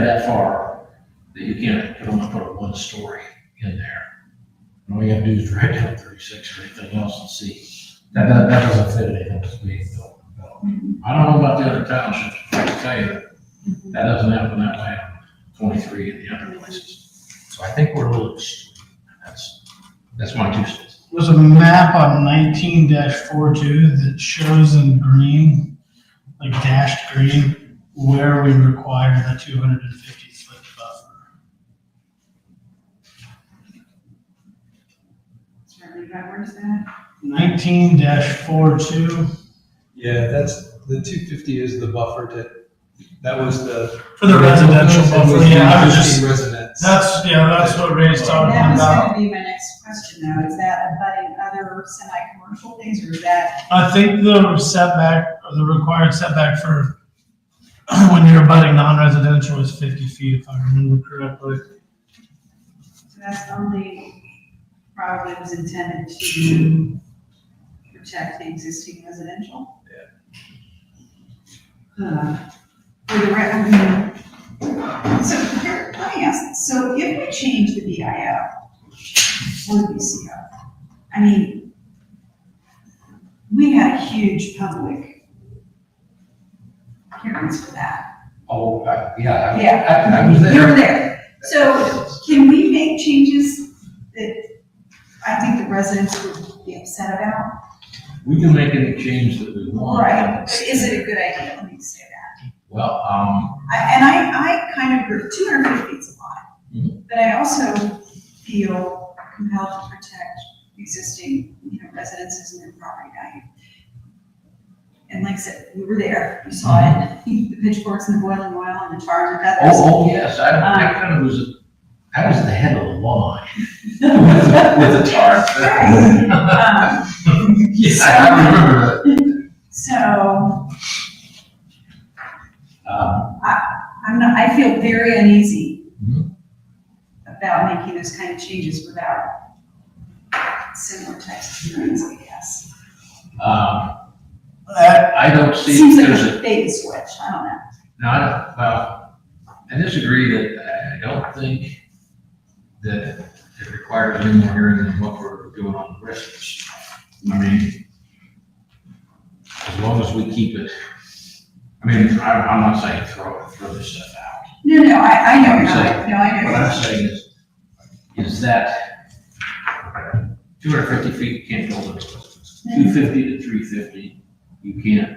that far, that you can't only put a 1-story in there. And all you have to do is drive down 36 or anything else and see. That doesn't fit anything that's being built. I don't know about the other townships, but I can tell you that doesn't happen that way on 23 and the other places. So I think we're a little extreme. That's my 2 cents. There's a map on 19-42 that shows in green, like dashed green, where we require the 250-foot buffer. Sorry, where's that? 19-42 Yeah, that's, the 250 is the buffer that was the. for the residential buffer. Yeah, I was just, Residents. that's what Ray's talking That was about. gonna be my next question though, is that abutting other semi-commercial things, or is that? I think the setback, or the required setback for when you're abutting non-residential is 50 feet, if I remember correctly. So that's only, probably was intended to protect the existing residential? Yeah. For the, so here, let me ask, this. So if we change the BIO or the BCO, I mean, we had a huge public hearings for that. Oh, yeah. Yeah. I was You were there. there. So can we make changes that I think the residents would be upset about? We can make any change that we want. Right. Is it a good idea? Let me say that. Well, I kind of agree, 250 feet is a lot. Mhm. But I also feel compelled to protect existing, residences and their property value. And like I said, we were there, we saw it, the pitchforks and the boiling oil and the tar and the feathers. oh, yes, I kind of was, I was the head of the line with the tar. Yeah, I remember that. So, I feel very uneasy Mhm. about making those kind of changes without similar types of hearings, I guess. I don't see, Seems like there's a a, bait switch, I don't know. no, well, I disagree that I don't think that it requires any more hearing than what we're doing on the rest of the stuff. I mean, as long as we keep it, I mean, I'm not saying throw this stuff out. No, I know, I'm saying- I know. What I'm saying is that 250 feet, you can't build it. 250 to 350, you can't,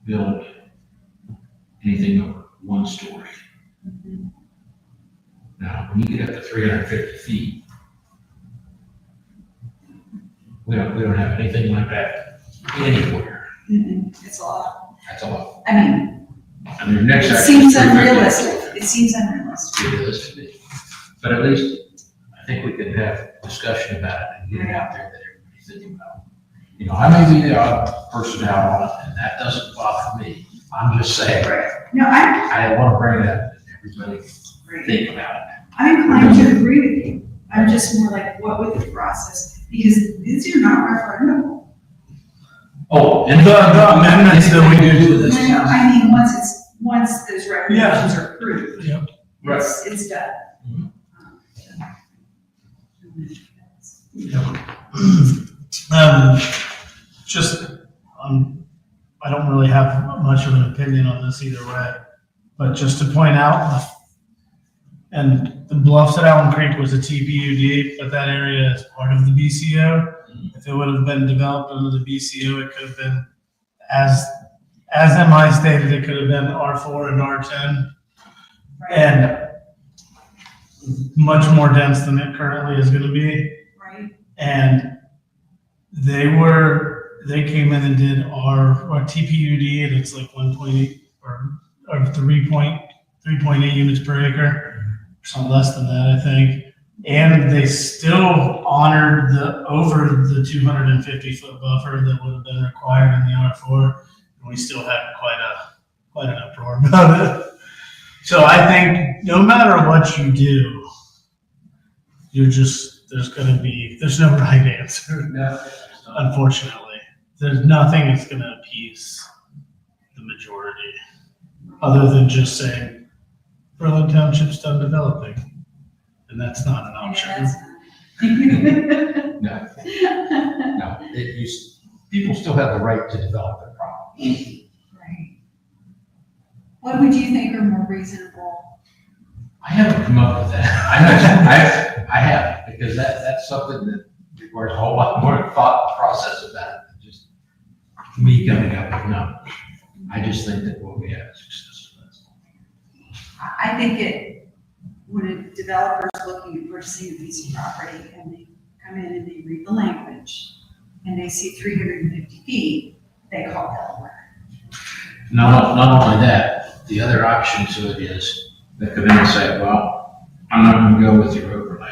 build anything over 1 story. Now, when you get up to 350 feet, we don't have anything like that anywhere. It's a lot. That's a lot. I mean, I mean, next it section is seems 350. unrealistic. It seems unrealistic. It is to be. But at least, I think we could have discussion about it and get it out there that everybody's thinking about. You know, I may be the odd person out on it, and that doesn't bother me. I'm just saying, No, I want to bring it up and everybody think about it. I'm inclined to agree with you. I'm just more like, what would the process, because these are not referendable. Oh, And the amendments that we do to this. No, I mean, once those recommendations are approved, Yeah. Right. it's done. Mhm. Just, I don't really have much of an opinion on this either way, but just to point out, and the Bluffs at Allen Creek was a TPUD, but that area is part of the BCO. If it would have been developed under the BCO, it could have been, as MI stated, it could have been R4 and R10, and much more dense than it currently is gonna be. Right? And they came in and did our TPUD, and it's like 1.8 or 3.8 units per acre, some less than that, I think. And they still honored over the 250-foot buffer that would have been required in the R4, and we still had quite an uproar about it. So I think no matter what you do, there's no right answer. Unfortunately, there's nothing that's going to appease the majority, other than just saying Berlin Township's done developing, and that's not an option. Yeah, No, no, people still have the right to develop their property. Right. What would you think are more reasonable? I haven't come up with that. I haven't, because that's something that requires a whole lot more thought process about it than just me coming up with numbers. I just think that what we have is successful. That's all. I think when a developer is looking at purchasing a piece of property and they come in and they read the language and they see 350 feet, they call Delaware. Not only that, the other option to it is they come in and say, well, I'm not gonna go with your overlay.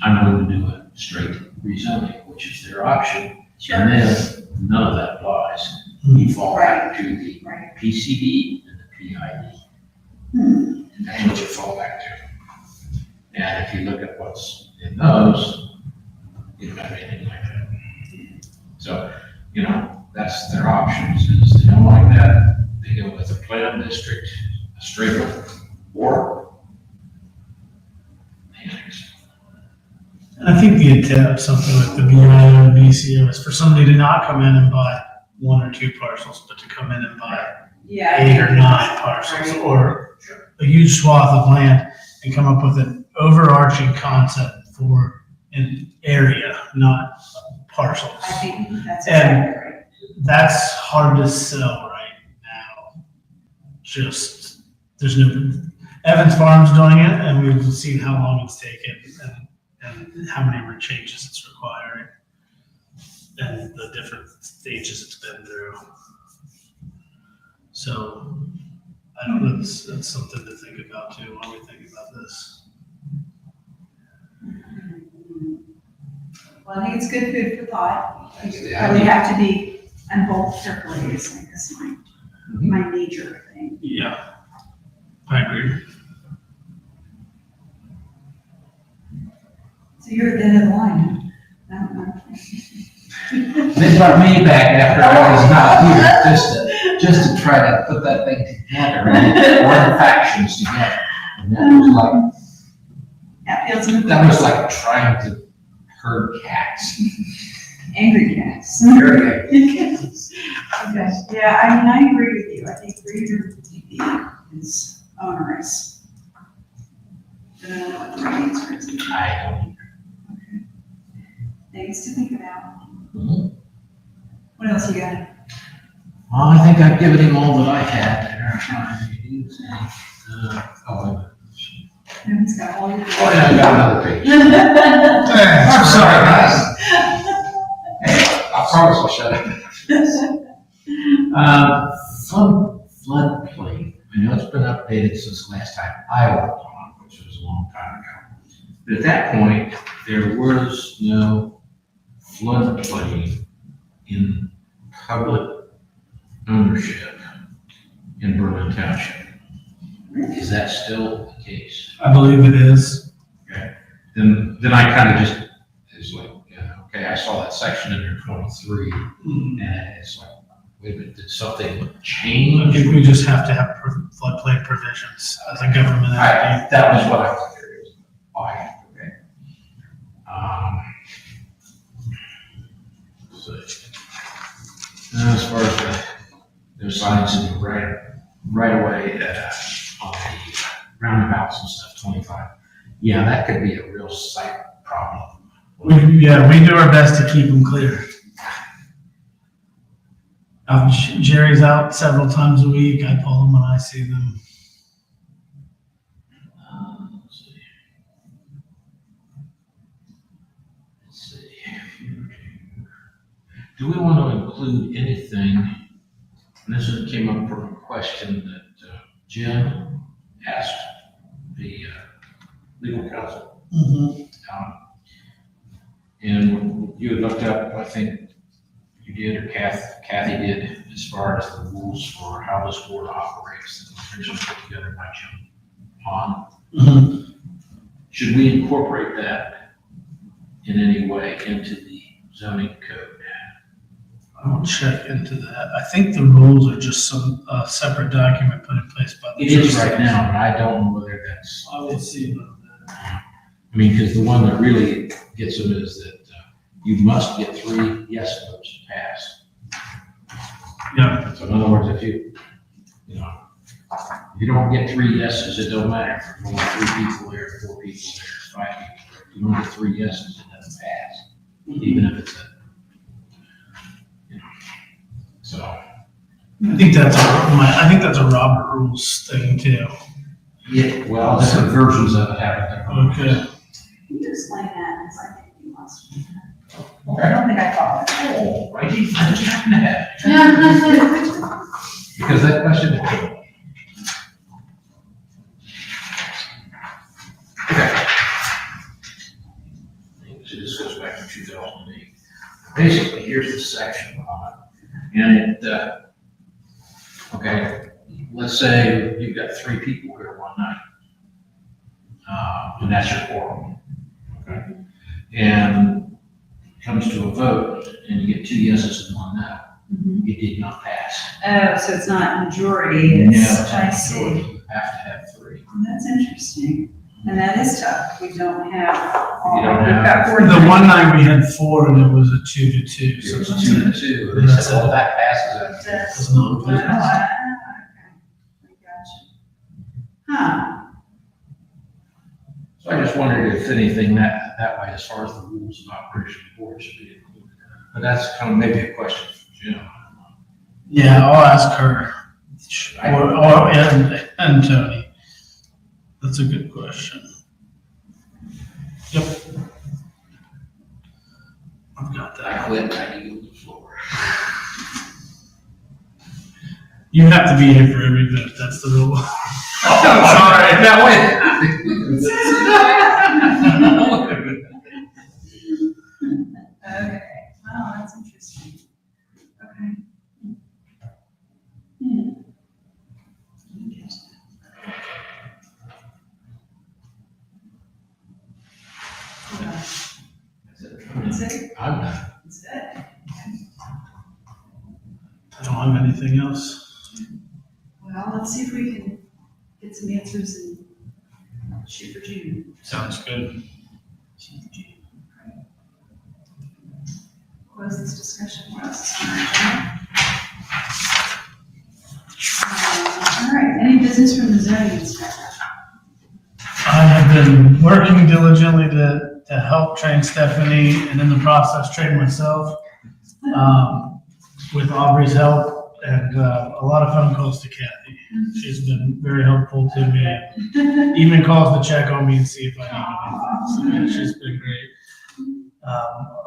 I'm going to do a straight rezoning, which is their option. And then none of that applies. You fall back to the Right. PCD and the PID. Hmm. That's what you fall back to. And if you look at what's in those, you don't have anything like that. So, that's their options, is they don't like that, they go with a planned district, a straight one, or annex. And I think the intent of something like the VIO and VCO is for somebody to not come in and buy 1 or 2 parcels, but to come in and buy Yeah. 8 or 9 parcels, Right. or a huge swath of land, and come up with an overarching concept for an area, not parcels. I think that's And- exactly right. That's hard to sell right now. Just, there's no, Evans Farm's doing it, and we've seen how long it's taken and how many changes it's requiring and the different stages it's been through. So I don't know, that's something to think about too while we think about this. Well, I think it's good food for thought. That's the But we idea. have to be involved carefully, is like this my major thing. Yeah, I agree. So you're at the end of the line. I don't know. They brought me back after I was not here, just to try to put that thing together, and run factions together. And that was like trying to herd cats. Angry cats. Very Okay, yeah, I mean, I agree with you. I think 350 feet is onerous. But I don't know what the right answer is. I don't. Things to think about. Mhm. What else you got? Well, I think I've given him all that I had there. He's got all your. Oh, yeah, I got another page. I'm sorry, guys. Hey, I promise I'll shut up. Floodplain. I know it's been updated since the last time I worked on it, which was a long time ago. But at that point, there was no floodplain in public ownership in Berlin Township. Is that still the case? I believe it is. Then I kind of just, it's like, yeah, okay, I saw that section in there 23, and it's like, wait a minute, did something I change? think we just have to have floodplain provisions as a government entity. That was what I wondered. Why? Okay. As far as the signs in the right away on the roundabouts and stuff, 25. Yeah, that could be a real site problem. We do our best to keep them clear. Jerry's out several times a week. I pull them when I see them. Let's see. Let's see. Do we want to include anything? And this came up from a question that Jim asked the legal counsel. And you had looked up, I think you did, or Kathy did, as far as the rules for how this board operates, that was originally put together by Jim Hahn. Should we incorporate that in any way into the zoning code? I'll check into that. I think the rules are just some separate document put in place by the. It is right now, but I don't know whether that's, I will see about that. I mean, because the one that really gets them is that you must get 3 yes votes to pass Yeah. So in other words, if you don't get 3 yeses, it don't matter. If there's only 3 people there, 4 people there, 5 people there. If you don't get 3 yeses, it doesn't pass, even if it's so. I think that's a Robert Rules thing too. Yeah, well, different versions of it have it different. Okay. Can you explain that? Because I think you must. I don't think I followed. Oh, right, I just happened to have it. Yeah. Because that question. Okay. So this goes back to 2008. Basically, here's the section on it. And it, okay, let's say you've got 3 people here one night. And that's your quorum. Okay. And comes to a vote and you get 2 yeses and 1 no. It did not pass. Oh, so it's not majority, No, it's, it's I not see. majority. You have to have 3. That's interesting. And that is tough. We don't have all, You don't we've have- got 4. The one night we had 4 and it was a 2-2. It So was that's 2 to 2. They said, well, that passes it. It's not Oh, good. okay. I gotcha. Huh. So I just wondered if anything that way, as far as the rules of operation of the board should be included. But that's kind of maybe a question for Jim. I don't know. Yeah, I'll ask her. And Tony. That's a good question. Yep. I've got I that. quit, I yield the floor. You have to be here for every vote. That's the rule. Sorry, now wait. Okay. Oh, that's interesting. Okay. Hmm. That's it? I'm done. That's it? I don't have anything else. Well, let's see if we can get some answers and shoot for June. Sounds good. Close this discussion. What else is on the agenda? All right, any business from the zoning inspector? I have been working diligently to help train Stephanie and in the process train myself with Aubrey's help and a lot of phone calls to Kathy. She's been very helpful to me, even calls to check on me and see if I need anything. So yeah, she's been great.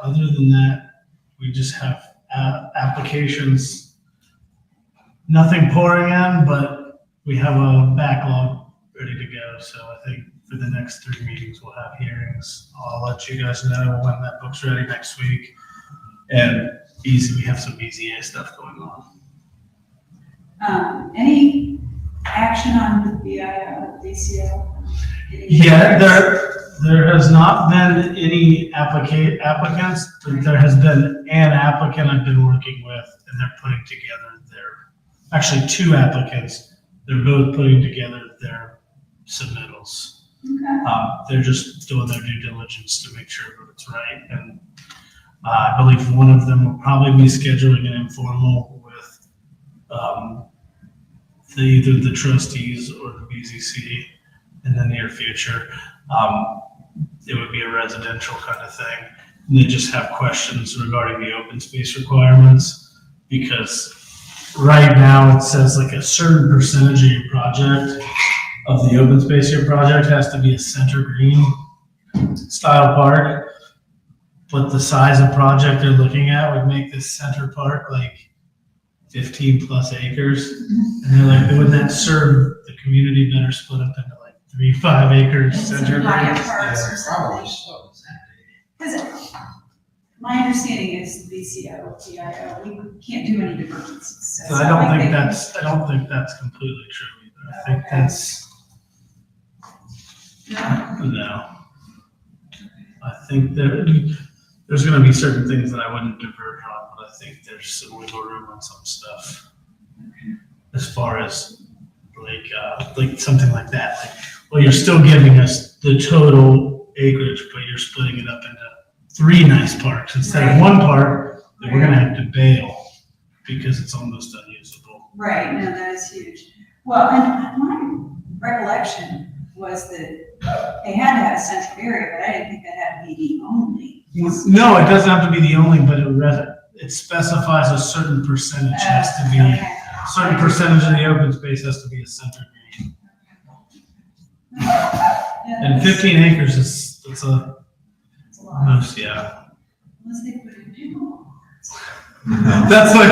Other than that, we just have applications, nothing pouring in, but we have a backlog ready to go. So I think for the next 3 meetings, we'll have hearings. I'll let you guys know when that book's ready next week. And we have some BZA stuff going on. Any action on the BCO? Yeah, there has not been any applicants, but there has been an applicant I've been working with, and they're putting together actually 2 applicants. They're both putting together their submittals. Okay. They're just doing their due diligence to make sure that it's right. And I believe one of them will probably be scheduling an informal with either the trustees or the BZC in the near future. It would be a residential kind of thing. And they just have questions regarding the open space requirements, because right now it says like a certain percentage of your project, of the open space of your project, has to be a center green style park. But the size of project they're looking at would make this center park like 15 plus acres. And they're like, wouldn't that serve the community better split up into like 3-5 acres center Lion greens? parks or Probably something. so. Because my understanding is the BCO, DIO, we can't do any divergences. So I don't think that's completely true either. I think Okay. that's, No? no. I think there's gonna be certain things that I wouldn't diverge on, but I think there's some wiggle room on some stuff. As far as like something like that, like, well, you're still giving us the total acreage, but you're splitting it up into 3 nice parks instead of 1 park that we're gonna have to bail because it's almost unusable. Right, no, that is huge. Well, and my recollection was that they had to have a central area, but I didn't think that had to be the only. No, it doesn't have to be the only, but it specifies a certain percentage has to be, Okay. certain percentage of the open space has to be a center green. Yeah, And that's- 15 acres is, it's a, that's a lot. most, yeah. Unless they put in pickleball. That's like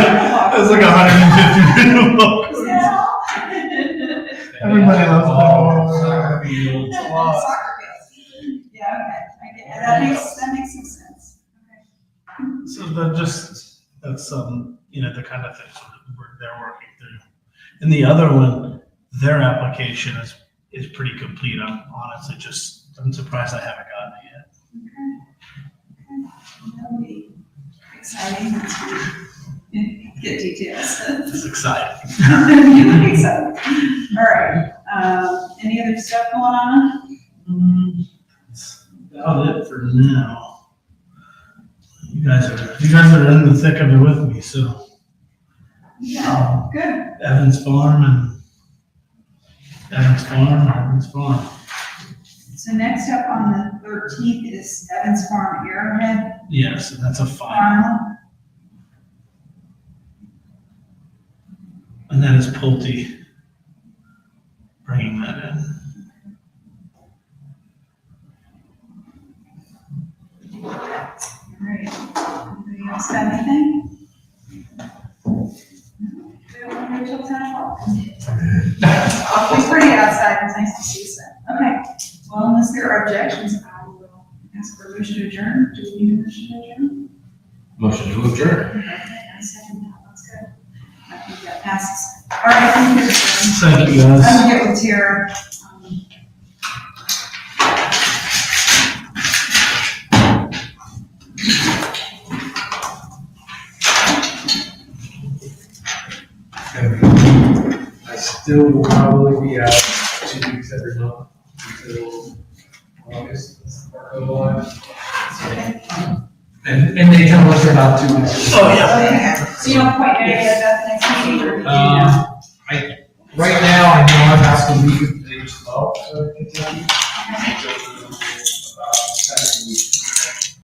150 minimum. Is that all? Everybody loves pickleball. It's a lot. Soccer fields. Yeah, okay, I get it. That makes some sense. So that's the kind of things they're working through. And the other one, their application is pretty complete. I'm surprised I haven't gotten it yet. Okay. That'll be exciting once we get details. It's exciting. You think so? All right, any other stuff going on? That's about it for now. You guys are in the thick of it with me, so. Yeah, good. Evans Farm. So next up on the 13th is Evans Farm Arrowhead Yes, and that's a fine. Farm. And that is Pulte bringing that in. All right, anybody else have anything? We don't want to wait till 10 o'clock. It's pretty outside, it's nice to see some. Okay, well, unless there are objections, I will ask for a motion to adjourn. Do we need a motion to adjourn? Motion to adjourn. Okay, I second that, that's good. I think that passes. All right, thank you. Thank you, guys. I'm gonna get with Tara. I still will probably be out 2 weeks every month until August. That's our deadline. And they tell us about 2 weeks. Oh, yeah. Okay, so you don't point any of that next meeting or? Right now, I know I'm asking to leave at age 12, so Kentucky. About 7 weeks.